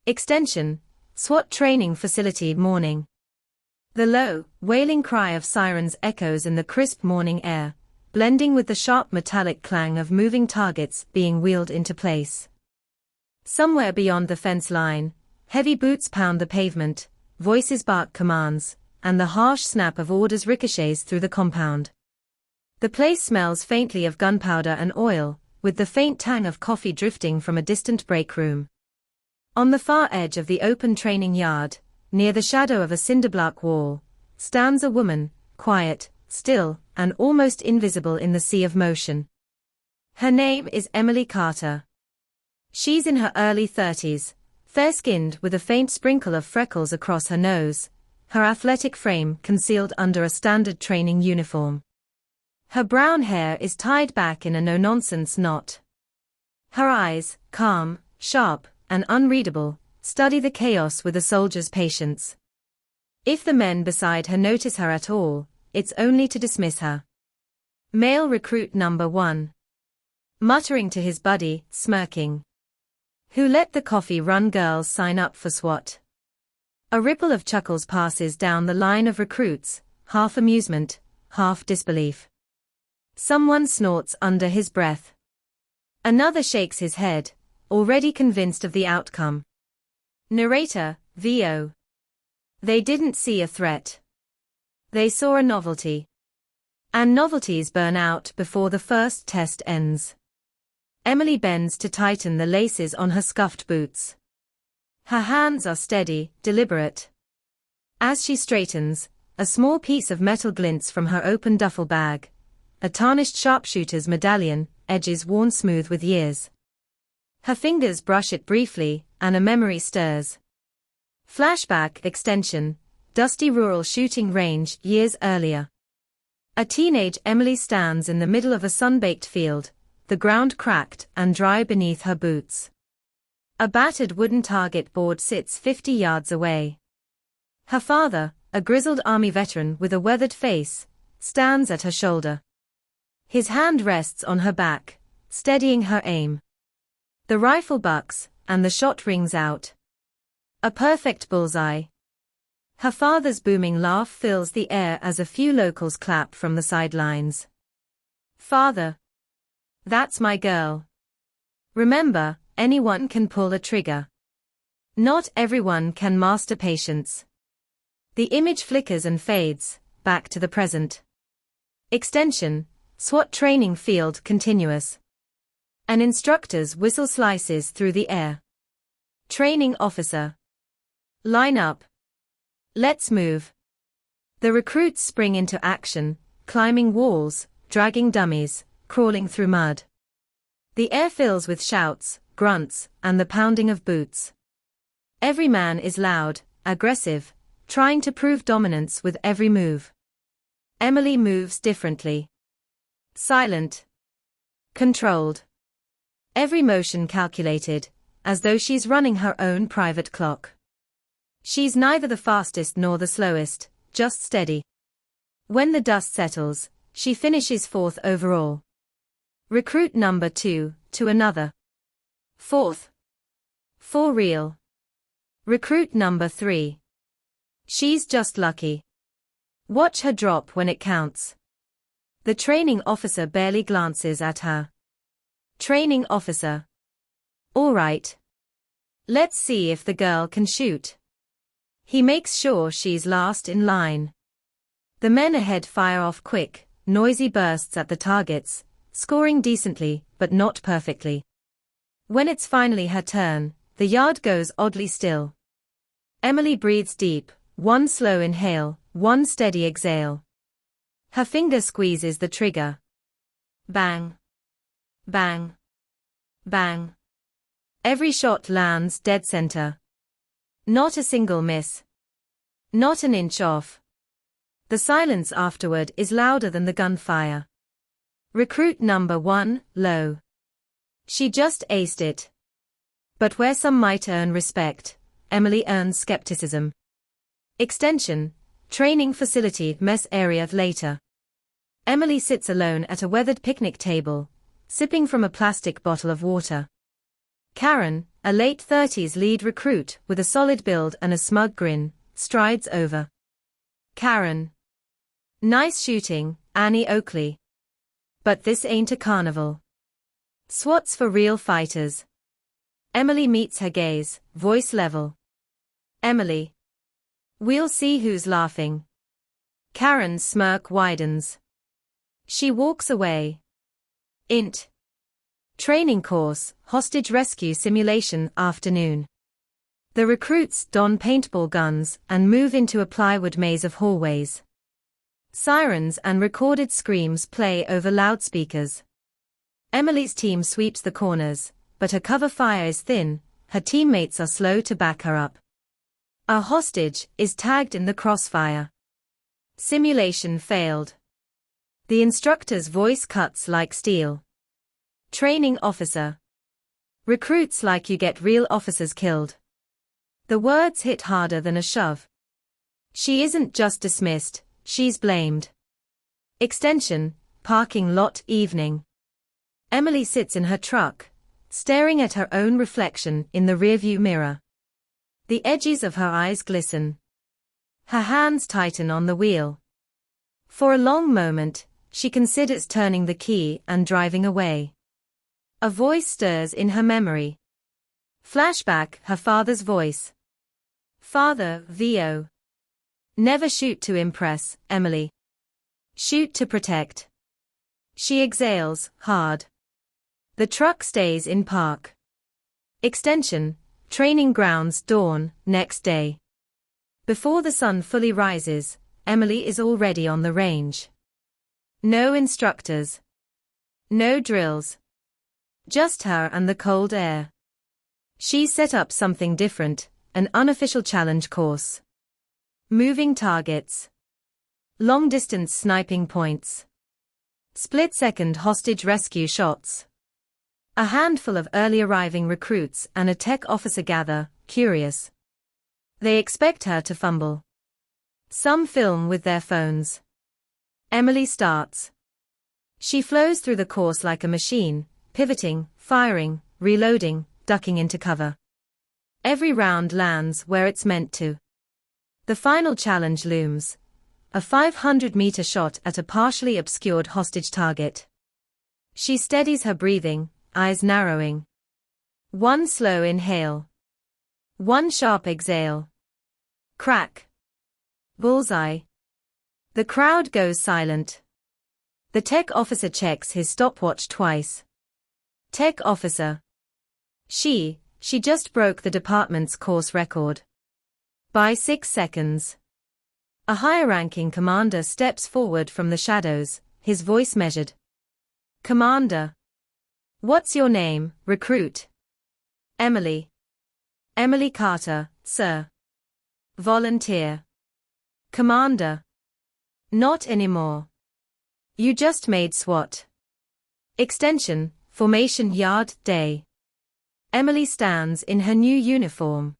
Extension, SWAT training facility morning. The low, wailing cry of sirens echoes in the crisp morning air, blending with the sharp metallic clang of moving targets being wheeled into place. Somewhere beyond the fence line, heavy boots pound the pavement, voices bark commands, and the harsh snap of orders ricochets through the compound. The place smells faintly of gunpowder and oil, with the faint tang of coffee drifting from a distant break room. On the far edge of the open training yard, near the shadow of a cinderblock wall, stands a woman, quiet, still, and almost invisible in the sea of motion. Her name is Emily Carter. She's in her early 30s, fair-skinned with a faint sprinkle of freckles across her nose, her athletic frame concealed under a standard training uniform. Her brown hair is tied back in a no-nonsense knot. Her eyes, calm, sharp, and unreadable, study the chaos with a soldier's patience. If the men beside her notice her at all, it's only to dismiss her. Male recruit number 1. Muttering to his buddy, smirking. Who let the coffee run girls sign up for SWAT? A ripple of chuckles passes down the line of recruits, half amusement, half disbelief. Someone snorts under his breath. Another shakes his head, already convinced of the outcome. Narrator, VO. They didn't see a threat. They saw a novelty. And novelties burn out before the first test ends. Emily bends to tighten the laces on her scuffed boots. Her hands are steady, deliberate. As she straightens, a small piece of metal glints from her open duffel bag. A tarnished sharpshooter's medallion, edges worn smooth with years. Her fingers brush it briefly, and a memory stirs. Flashback extension, dusty rural shooting range years earlier. A teenage Emily stands in the middle of a sun-baked field, the ground cracked and dry beneath her boots. A battered wooden target board sits 50 yards away. Her father, a grizzled army veteran with a weathered face, stands at her shoulder. His hand rests on her back, steadying her aim. The rifle bucks, and the shot rings out. A perfect bullseye. Her father's booming laugh fills the air as a few locals clap from the sidelines. Father. That's my girl. Remember, anyone can pull a trigger. Not everyone can master patience. The image flickers and fades, back to the present. Extension, SWAT training field continuous. An instructor's whistle slices through the air. Training officer. Line up. Let's move. The recruits spring into action, climbing walls, dragging dummies, crawling through mud. The air fills with shouts, grunts, and the pounding of boots. Every man is loud, aggressive, trying to prove dominance with every move. Emily moves differently. Silent. Controlled. Every motion calculated, as though she's running her own private clock. She's neither the fastest nor the slowest, just steady. When the dust settles, she finishes 4th overall. Recruit number 2, to another. 4th. For real. Recruit number 3. She's just lucky. Watch her drop when it counts. The training officer barely glances at her. Training officer. All right. Let's see if the girl can shoot. He makes sure she's last in line. The men ahead fire off quick, noisy bursts at the targets, scoring decently, but not perfectly. When it's finally her turn, the yard goes oddly still. Emily breathes deep, one slow inhale, one steady exhale. Her finger squeezes the trigger. Bang. Bang. Bang. Every shot lands dead center. Not a single miss. Not an inch off. The silence afterward is louder than the gunfire. Recruit number 1, low. She just aced it. But where some might earn respect, Emily earns skepticism. Extension, training facility mess area later. Emily sits alone at a weathered picnic table, sipping from a plastic bottle of water. Karen, A late 30s lead recruit with a solid build and a smug grin, strides over. Karen. Nice shooting, Annie Oakley. But this ain't a carnival. SWAT's for real fighters. Emily meets her gaze, voice level. Emily. We'll see who's laughing. Karen's smirk widens. She walks away. Int. Training course, hostage rescue simulation, afternoon. The recruits don paintball guns and move into a plywood maze of hallways. Sirens and recorded screams play over loudspeakers. Emily's team sweeps the corners, but her cover fire is thin, her teammates are slow to back her up. Our hostage is tagged in the crossfire. Simulation failed. The instructor's voice cuts like steel. Training officer. Recruits like you get real officers killed. The words hit harder than a shove. She isn't just dismissed, she's blamed. Extension, parking lot evening. Emily sits in her truck, staring at her own reflection in the rearview mirror. The edges of her eyes glisten. Her hands tighten on the wheel. For a long moment, she considers turning the key and driving away. A voice stirs in her memory. Flashback, her father's voice. Father, VO. Never shoot to impress, Emily. Shoot to protect. She exhales, hard. The truck stays in park. Extension, training grounds dawn, next day. Before the sun fully rises, Emily is already on the range. No instructors. No drills. Just her and the cold air. She's set up something different, an unofficial challenge course. Moving targets. Long-distance sniping points. Split-second hostage rescue shots. A handful of early-arriving recruits and a tech officer gather, curious. They expect her to fumble. Some film with their phones. Emily starts. She flows through the course like a machine, pivoting, firing, reloading, ducking into cover. Every round lands where it's meant to. The final challenge looms. A 500-meter shot at a partially obscured hostage target. She steadies her breathing, eyes narrowing. One slow inhale. One sharp exhale. Crack. Bullseye. The crowd goes silent. The tech officer checks his stopwatch twice. Tech officer. She just broke the department's course record. By 6 seconds. A higher-ranking commander steps forward from the shadows, his voice measured. Commander. What's your name, recruit? Emily. Emily Carter, sir. Volunteer. Commander. Not anymore. You just made SWAT. Extension, Formation Yard Day. Emily stands in her new uniform.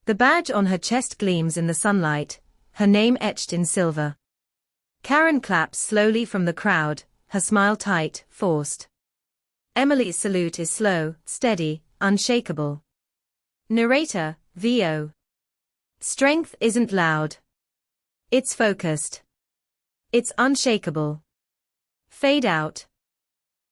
The badge on her chest gleams in the sunlight, her name etched in silver. Karen claps slowly from the crowd, her smile tight, forced. Emily's salute is slow, steady, unshakable. Narrator, VO. Strength isn't loud. It's focused. It's unshakable. Fade out.